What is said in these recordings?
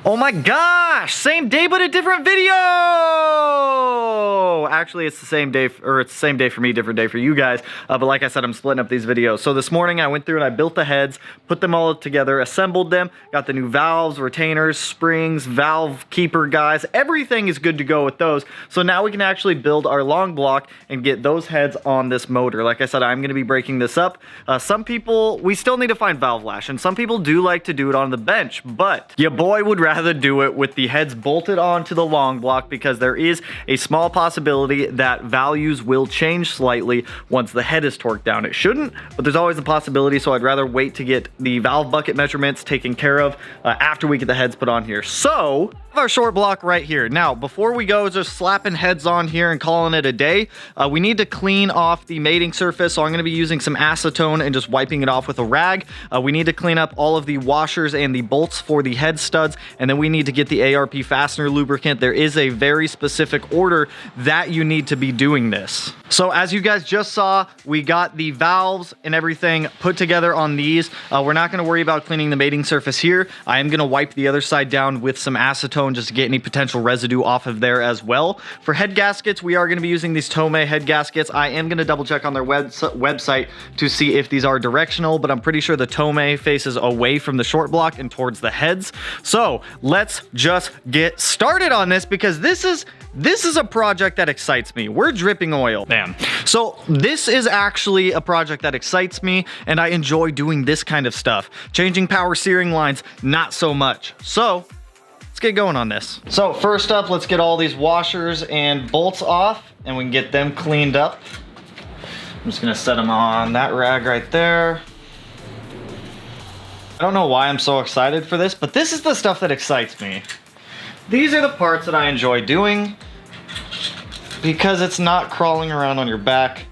Oh my gosh, same day but a different video! Actually, it's the same day, or it's the same day for me, different day for you guys. But like I said, I'm splitting up these videos. So this morning I went through and I built the heads, put them all together, assembled them, got the new valves, retainers, springs, valve keeper guys. Everything is good to go with those. So now we can actually build our long block and get those heads on this motor. Like I said, I'm gonna be breaking this up. Some people, we still need to find valve lash, and some people do like to do it on the bench, but your boy would rather do it with the heads bolted onto the long block because there is a small possibility that values will change slightly once the head is torqued down. It shouldn't, but there's always a possibility, so I'd rather wait to get the valve bucket measurements taken care of after we get the heads put on here. So our short block right here. Now, before we go just slapping heads on here and calling it a day, we need to clean off the mating surface. So I'm going to be using some acetone and just wiping it off with a rag. We need to clean up all of the washers and the bolts for the head studs, and then we need to get the ARP fastener lubricant. There is a very specific order that you need to be doing this. So as you guys just saw, we got the valves and everything put together on these. We're not going to worry about cleaning the mating surface here. I am going to wipe the other side down with some acetone just to get any potential residue off of there as well. For head gaskets, we are going to be using these Tomei Headgaskets. I am going to double check on their website to see if these are directional, but I'm pretty sure the Tomei faces away from the short block and towards the heads. So let's just get started on this because this is a project that excites me. We're dripping oil. Damn. So this is actually a project that excites me, and I enjoy doing this kind of stuff. Changing power steering lines, not so much. So let's get going on this. So first up, let's get all these washers and bolts off and we can get them cleaned up. I'm just gonna set them on that rag right there. I don't know why I'm so excited for this, but this is the stuff that excites me. These are the parts that I enjoy doing because it's not crawling around on your back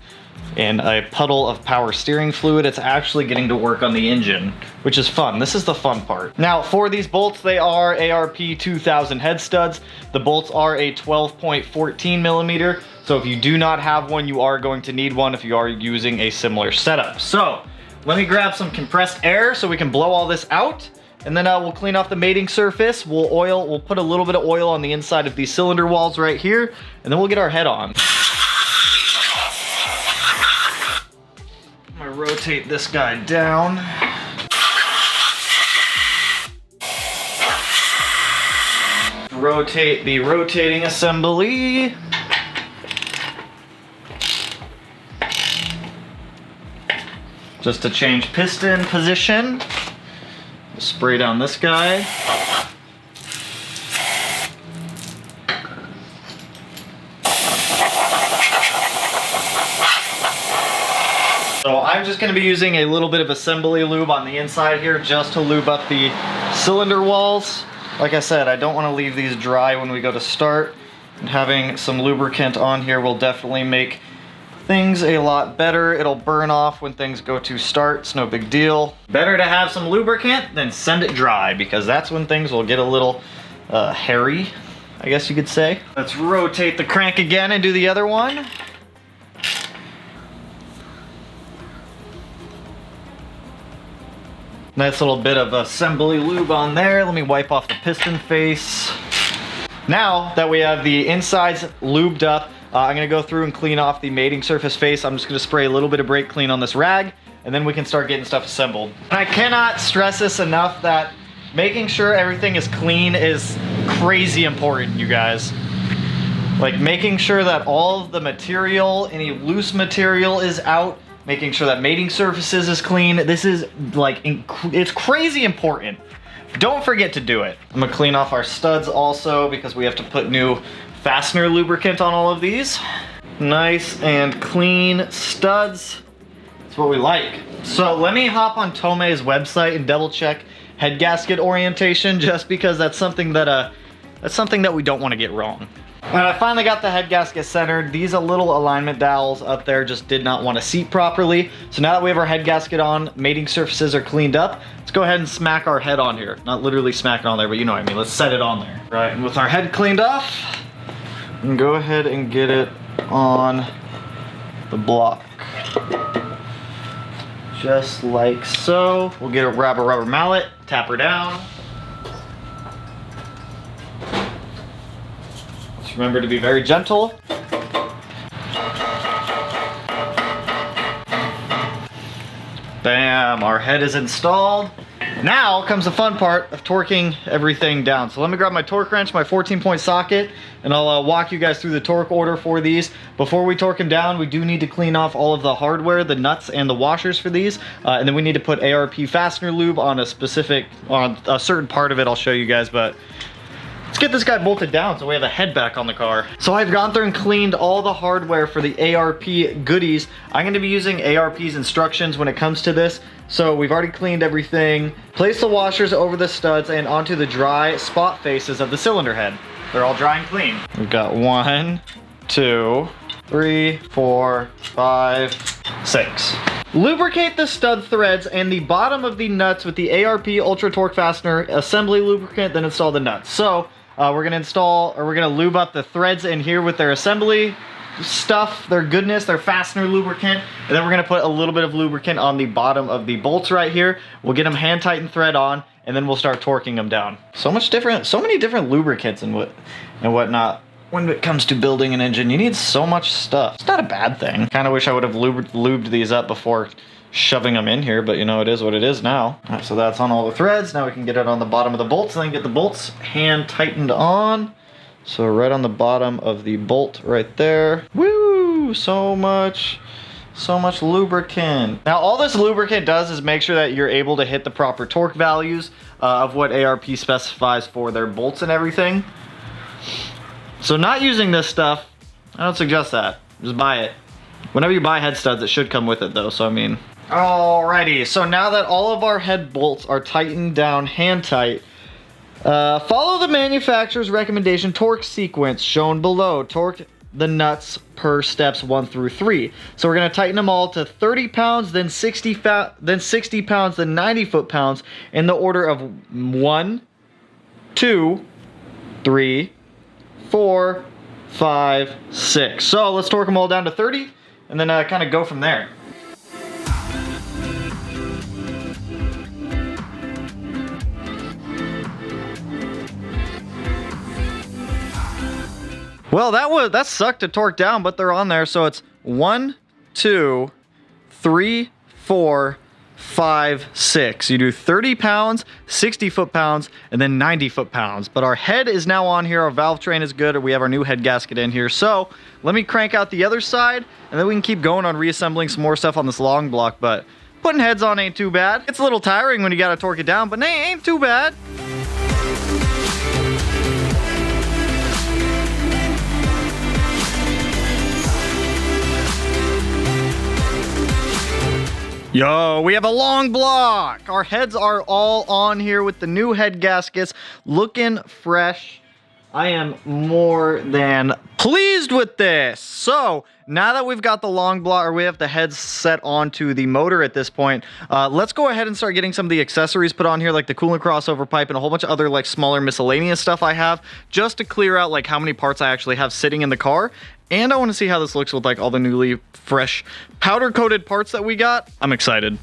in a puddle of power steering fluid. It's actually getting to work on the engine, which is fun. This is the fun part. Now for these bolts, they are ARP 2000 head studs. The bolts are a 12.14 millimeter. So if you do not have one, you are going to need one if you are using a similar setup. So let me grab some compressed air so we can blow all this out. And then we'll clean off the mating surface. We'll put a little bit of oil on the inside of these cylinder walls right here, and then we'll get our head on. I'm gonna rotate this guy down. Rotate the rotating assembly. Just to change piston position. Spray down this guy. So I'm just going to be using a little bit of assembly lube on the inside here just to lube up the cylinder walls. Like I said, I don't want to leave these dry when we go to start. And having some lubricant on here will definitely make things a lot better. It'll burn off when things go to start. It's no big deal. Better to have some lubricant than send it dry because that's when things will get a little hairy, I guess you could say. Let's rotate the crank again and do the other one. Nice little bit of assembly lube on there. Let me wipe off the piston face. Now that we have the insides lubed up, I'm gonna go through and clean off the mating surface face. I'm just gonna spray a little bit of brake clean on this rag, and then we can start getting stuff assembled. And I cannot stress this enough that making sure everything is clean is crazy important, you guys. Like making sure that all of the material, any loose material is out, making sure that mating surfaces is clean. This is like, it's crazy important. Don't forget to do it. I'm gonna clean off our studs also because we have to put new fastener lubricant on all of these. Nice and clean studs. That's what we like. So let me hop on Tomei's website and double check head gasket orientation just because that's something that we don't want to get wrong. When I finally got the head gasket centered, these little alignment dowels up there just did not want to seat properly. So now that we have our head gasket on, mating surfaces are cleaned up, let's go ahead and smack our head on here. Not literally smack it on there, but you know what I mean. Let's set it on there. Right, and with our head cleaned off, and go ahead and get it on the block. Just like so. We'll grab a rubber mallet, tap her down. Just remember to be very gentle. Bam, our head is installed. Now comes the fun part of torquing everything down. So let me grab my torque wrench, my 14-point socket, and I'll walk you guys through the torque order for these. Before we torque them down, we do need to clean off all of the hardware, the nuts and the washers for these. And then we need to put ARP fastener lube on a certain part of it. I'll show you guys, but let's get this guy bolted down so we have a head back on the car. So I've gone through and cleaned all the hardware for the ARP goodies. I'm gonna be using ARP's instructions when it comes to this. So we've already cleaned everything. Place the washers over the studs and onto the dry spot faces of the cylinder head. They're all dry and clean. We've got 1, 2, 3, 4, 5, 6. Lubricate the stud threads and the bottom of the nuts with the ARP Ultra Torque Fastener assembly lubricant, then install the nuts. So we're gonna lube up the threads in here with their assembly stuff, their goodness, their fastener lubricant, and then we're gonna put a little bit of lubricant on the bottom of the bolts right here. We'll get them hand tightened thread on, and then we'll start torquing them down. So many different lubricants and whatnot. When it comes to building an engine, you need so much stuff. It's not a bad thing. Kind of wish I would have lubed these up before shoving them in here, but you know, it is what it is now. All right, so that's on all the threads. Now we can get it on the bottom of the bolts and then get the bolts hand tightened on. So right on the bottom of the bolt right there. Woo! So much lubricant. Now all this lubricant does is make sure that you're able to hit the proper torque values of what ARP specifies for their bolts and everything. So not using this stuff, I don't suggest that. Just buy it. Whenever you buy head studs, it should come with it though, so I mean. Alrighty, so now that all of our head bolts are tightened down hand tight, follow the manufacturer's recommendation torque sequence shown below. Torque the nuts per steps 1 through 3. So we're gonna tighten them all to 30 pounds, then 60 pounds, then 90 foot-pounds in the order of 1, 2, 3, 4, 5, 6. So let's torque them all down to 30 and then kind of go from there. Well, that sucked to torque down, but they're on there. So it's 1, 2, 3, 4, 5, 6. You do 30 pounds, 60 foot-pounds, and then 90 foot-pounds. But our head is now on here. Our valve train is good. We have our new head gasket in here. So let me crank out the other side, and then we can keep going on reassembling some more stuff on this long block. But putting heads on ain't too bad. It's a little tiring when you got to torque it down, but ain't too bad. Yo, we have a long block. Our heads are all on here with the new head gaskets, looking fresh. I am more than pleased with this. So now that we've got the long block, or we have the heads set onto the motor at this point, let's go ahead and start getting some of the accessories put on here, like the coolant crossover pipe and a whole bunch of other like smaller miscellaneous stuff I have, just to clear out like how many parts I actually have sitting in the car. And I want to see how this looks with like all the newly fresh powder coated parts that we got. I'm excited.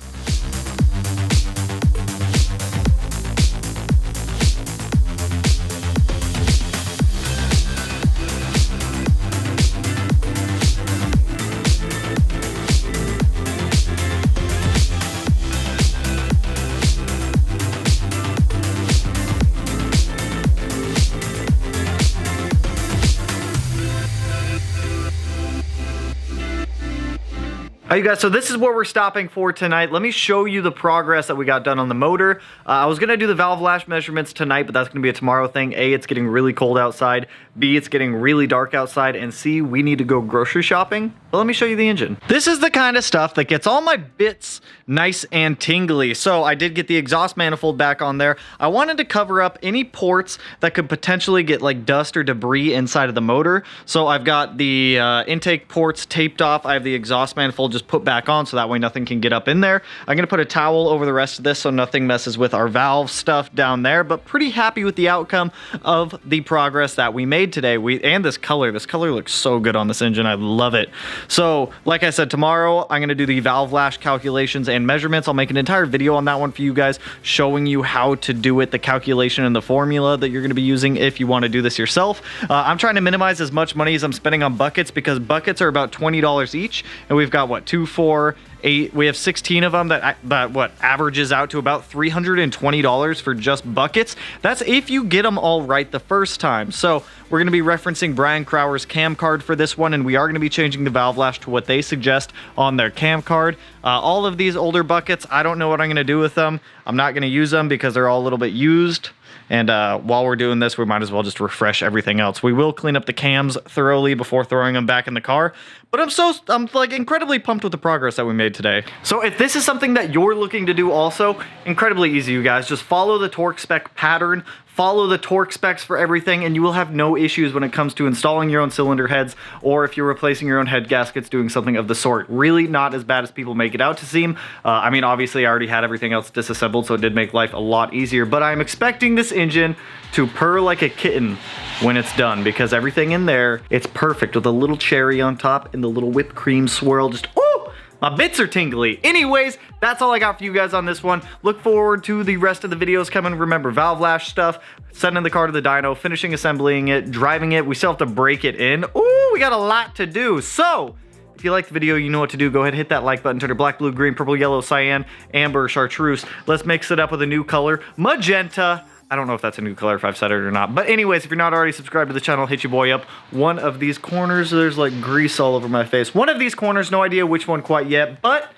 Alright, you guys, so this is where we're stopping for tonight. Let me show you the progress that we got done on the motor. I was going to do the valve lash measurements tonight, but that's going to be a tomorrow thing. A, it's getting really cold outside. B, it's getting really dark outside. And C, we need to go grocery shopping. But let me show you the engine. This is the kind of stuff that gets all my bits nice and tingly. So I did get the exhaust manifold back on there. I wanted to cover up any ports that could potentially get like dust or debris inside of the motor. So I've got the intake ports taped off. I have the exhaust manifold just put back on so that way nothing can get up in there. I'm going to put a towel over the rest of this so nothing messes with our valve stuff down there, but pretty happy with the outcome of the progress that we made today. And this color looks so good on this engine. I love it. So like I said, tomorrow I'm going to do the valve lash calculations and measurements. I'll make an entire video on that one for you guys, showing you how to do it, the calculation and the formula that you're going to be using if you want to do this yourself. I'm trying to minimize as much money as I'm spending on buckets, because buckets are about $20 each, and we've got what, 2, 4, 8, we have 16 of them that what averages out to about $320 for just buckets. That's if you get them all right the first time. So we're going to be referencing Brian Crower's cam card for this one, and we are going to be changing the valve lash to what they suggest on their cam card. All of these older buckets, I don't know what I'm going to do with them. I'm not going to use them because they're all a little bit used. And while we're doing this, we might as well just refresh everything else. We will clean up the cams thoroughly before throwing them back in the car. But I'm like incredibly pumped with the progress that we made today. So if this is something that you're looking to do also, incredibly easy, you guys. Just follow the torque spec pattern, follow the torque specs for everything, and you will have no issues when it comes to installing your own cylinder heads, or if you're replacing your own head gaskets, doing something of the sort. Really not as bad as people make it out to seem. I mean, obviously I already had everything else disassembled, so it did make life a lot easier, but I'm expecting this engine to purr like a kitten when it's done, because everything in there, it's perfect with a little cherry on top and the little whipped cream swirl. Just, ooh, my bits are tingly. Anyways, that's all I got for you guys on this one. Look forward to the rest of the videos coming. Remember, valve lash stuff, sending the car to the dyno, finishing assembling it, driving it. We still have to break it in. Ooh, we got a lot to do. So if you liked the video, you know what to do. Go ahead and hit that like button. Turn to black, blue, green, purple, yellow, cyan, amber, chartreuse. Let's mix it up with a new color, magenta. I don't know if that's a new color, if I've said it or not. But anyways, if you're not already subscribed to the channel, hit your boy up. One of these corners, there's like grease all over my face. One of these corners, no idea which one quite yet. But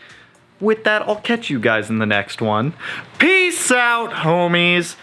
with that, I'll catch you guys in the next one. Peace out, homies.